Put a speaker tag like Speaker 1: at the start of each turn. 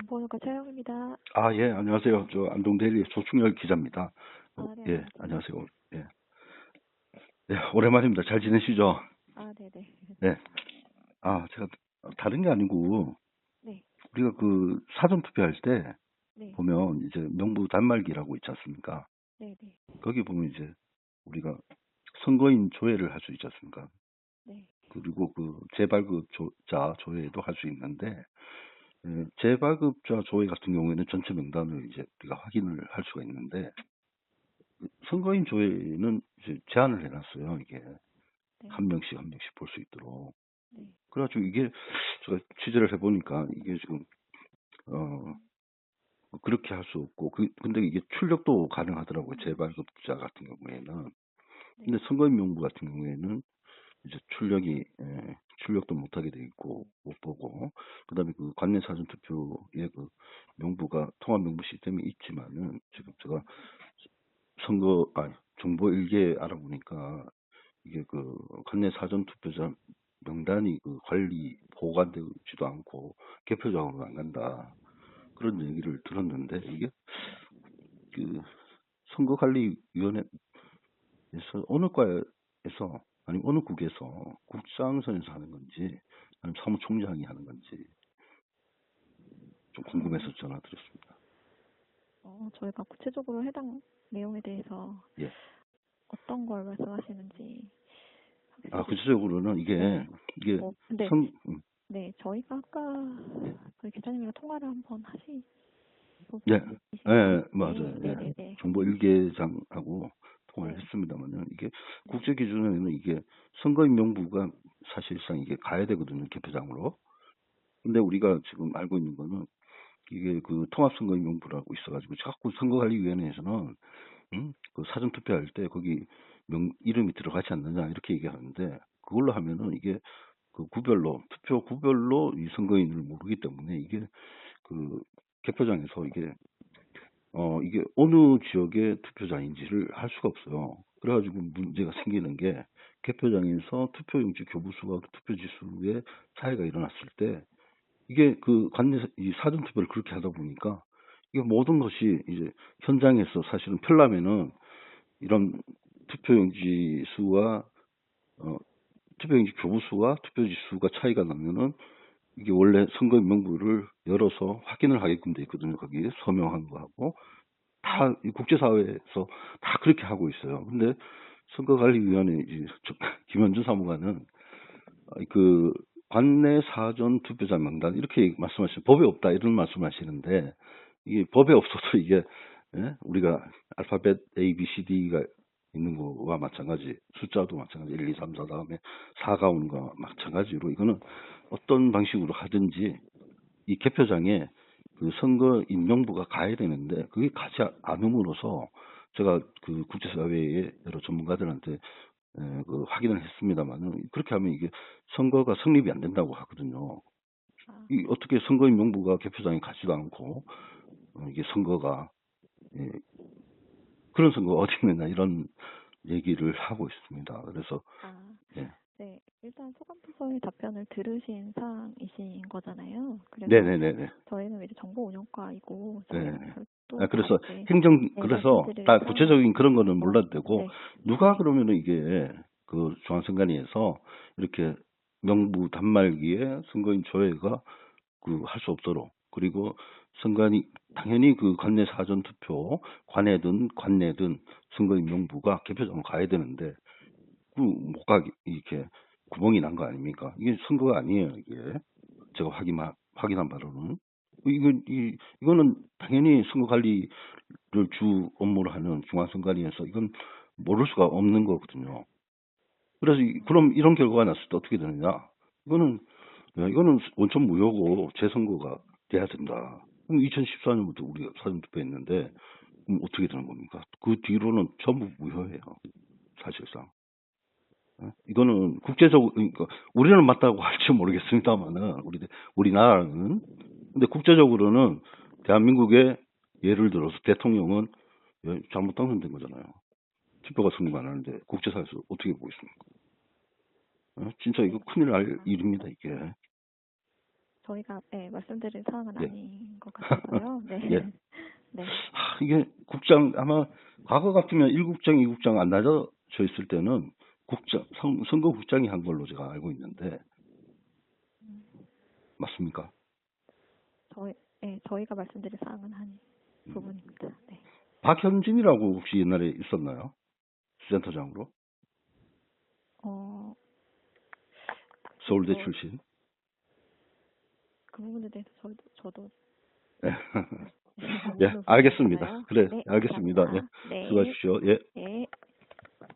Speaker 1: 정보노과 차영입니다.
Speaker 2: 아, 예, 안녕하세요. 저 안동대리 조충열 기자입니다.
Speaker 1: 네,
Speaker 2: 예,
Speaker 1: 안녕하세요.
Speaker 2: 안녕하세요. 예, 예, 오랜만입니다. 잘 지내시죠?
Speaker 1: 네네.
Speaker 2: 네. 아, 제가 다른 게 아니고
Speaker 1: 네,
Speaker 2: 우리가 그 사전 투표할 때
Speaker 1: 네,
Speaker 2: 보면 이제 명부 단말기라고 있지 않습니까?
Speaker 1: 네, 네,
Speaker 2: 거기 보면 이제 우리가 선거인 조회를 할 수 있지 않습니까?
Speaker 1: 네,
Speaker 2: 그리고 그 재발급자 조회도 할 수 있는데 재발급자 조회 같은 경우에는 전체 명단을 이제 우리가 확인을 할 수가 있는데 선거인 조회는 이제 제한을 해놨어요. 이게
Speaker 1: 네,
Speaker 2: 한 명씩 한 명씩 볼 수 있도록.
Speaker 1: 네.
Speaker 2: 그래가지고 이게 제가 취재를 해보니까 이게 지금 어 그렇게 할 수 없고 근데 이게 출력도 가능하더라고요. 재발급자 같은 경우에는.
Speaker 1: 네.
Speaker 2: 근데 선거인 명부 같은 경우에는 이제 출력도 못하게 돼 있고 못 보고 그다음에 그 관내 사전 투표의 그 명부가 통합 명부 시스템이 있지만은 지금 제가 정보 일개 알아보니까 이게 그 관내 사전 투표자 명단이 그 관리 보관되지도 않고 개표장으로 안 간다 그런 얘기를 들었는데 이게 그 선거관리위원회에서 어느 과에서 아니면 어느 국에서 국장선에서 하는 건지 아니면 사무총장이 하는 건지 좀 궁금해서 전화드렸습니다.
Speaker 1: 저희가 구체적으로 해당 내용에 대해서
Speaker 2: 예.
Speaker 1: 어떤 걸 말씀하시는지
Speaker 2: 아
Speaker 1: 하겠습니다.
Speaker 2: 구체적으로는
Speaker 1: 네,
Speaker 2: 이게
Speaker 1: 근데,
Speaker 2: 선
Speaker 1: 네, 저희가 아까
Speaker 2: 예.
Speaker 1: 저희 기자님이랑 통화를 한번 하신
Speaker 2: 예,
Speaker 1: 부분이신가요?
Speaker 2: 예, 맞아요.
Speaker 1: 네, 네,
Speaker 2: 예.
Speaker 1: 네, 네,
Speaker 2: 정보 일개장하고 통화를
Speaker 1: 네,
Speaker 2: 했습니다만은 이게
Speaker 1: 네,
Speaker 2: 국제 기준에는 이게 선거인 명부가 사실상 이게 가야 되거든요, 개표장으로. 근데 우리가 지금 알고 있는 거는 이게 그 통합선거인 명부라고 있어가지고 자꾸 선거관리위원회에서는 그 사전 투표할 때 거기 이름이 들어가지 않느냐 이렇게 얘기하는데 그걸로 하면은 이게 그 구별로 투표 구별로 이 선거인을 모르기 때문에 이게 그 개표장에서 이게 어느 지역의 투표장인지를 할 수가 없어요. 그래가지고 문제가 생기는 게 개표장에서 투표용지 교부수와 투표지수의 차이가 일어났을 때 이게 그 이 사전 투표를 그렇게 하다 보니까 이게 모든 것이 이제 현장에서 사실은 펴려면은 이런 투표용지 수와 어, 투표용지 교부수와 투표지 수가 차이가 나면은 이게 원래 선거 명부를 열어서 확인을 하게끔 돼 있거든요. 거기에 서명한 거하고 다 국제사회에서 다 그렇게 하고 있어요. 근데 선거관리위원회 김현준 사무관은 그 관내 사전 투표자 명단 이렇게 말씀하시는 법에 없다 이런 말씀하시는데 이게 법에 없어도 이게 우리가 알파벳 A, B, C, D가 있는 거와 마찬가지 숫자도 마찬가지 1, 2, 3, 4 다음에 4가 오는 거와 마찬가지로 이거는 어떤 방식으로 하든지 이 개표장에 그 선거 임명부가 가야 되는데 그게 가지 않음으로써 제가 그 국제사회의 여러 전문가들한테 그 확인을 했습니다만은 그렇게 하면 이게 선거가 성립이 안 된다고 하거든요.
Speaker 1: 아,
Speaker 2: 이 어떻게 선거인 명부가 개표장에 가지도 않고 이게 선거가 예, 그런 선거가 어디 있느냐 이런 얘기를 하고 있습니다. 그래서
Speaker 1: 아,
Speaker 2: 예.
Speaker 1: 네, 일단 소감부서의 답변을 들으신 사항이신 거잖아요. 그래서
Speaker 2: 네네네네.
Speaker 1: 저희는 이제 정보운영과이고
Speaker 2: 네.
Speaker 1: 저희는 별도로
Speaker 2: 그래서
Speaker 1: 이제
Speaker 2: 그래서
Speaker 1: 말씀드릴
Speaker 2: 다
Speaker 1: 사항은
Speaker 2: 구체적인 그런 거는
Speaker 1: 아니어서
Speaker 2: 몰라도 되고
Speaker 1: 네,
Speaker 2: 누가
Speaker 1: 네,
Speaker 2: 그러면은 이게 그 중앙선관위에서 이렇게 명부 단말기에 선거인 조회가 그 할 수 없도록 그리고 선관위 당연히 그 관내 사전 투표 관내든 관내든 선거인 명부가 개표장으로 가야 되는데 그 못 가게 이렇게 구멍이 난 거 아닙니까? 이게 선거가 아니에요 이게 제가 확인한 바로는 이거는 당연히 선거 관리를 주 업무를 하는 중앙선관위에서 이건 모를 수가 없는 거거든요. 그래서 그럼 이런 결과가 났을 때 어떻게 되느냐? 이거는 이거는 원천 무효고 재선거가 돼야 된다. 그럼 2014년부터 우리가 사전투표했는데 그럼 어떻게 되는 겁니까? 그 뒤로는 전부 무효예요. 사실상. 이거는 국제적으로 그러니까 우리는 맞다고 할지 모르겠습니다만은 우리나라는 근데 국제적으로는 대한민국의 예를 들어서 대통령은 잘못 당선된 거잖아요. 투표가 성립 안 하는데 국제사회에서 어떻게 보고 있습니까? 진짜 이거
Speaker 1: 네.
Speaker 2: 큰일 날 일입니다 이게.
Speaker 1: 저희가 네, 말씀드릴 사항은
Speaker 2: 예.
Speaker 1: 아닌 것 같아서요. 네.
Speaker 2: 예.
Speaker 1: 네.
Speaker 2: 이게 국장 아마 과거 같으면 1국장, 2국장 안 낮아져 있을 때는 선거국장이 한 걸로 제가 알고 있는데 맞습니까?
Speaker 1: 저희가 말씀드릴 사항은 한 부분입니다. 네.
Speaker 2: 박현진이라고 혹시 옛날에 있었나요? 센터장으로?
Speaker 1: 어,
Speaker 2: 서울대
Speaker 1: 저-
Speaker 2: 출신.
Speaker 1: 그 부분에 대해서 저도
Speaker 2: 예,
Speaker 1: 모르는
Speaker 2: 예, 알겠습니다.
Speaker 1: 부분이라서요.
Speaker 2: 그래,
Speaker 1: 네,
Speaker 2: 알겠습니다. 예,
Speaker 1: 감사합니다. 네.
Speaker 2: 수고하십시오. 예.
Speaker 1: 네.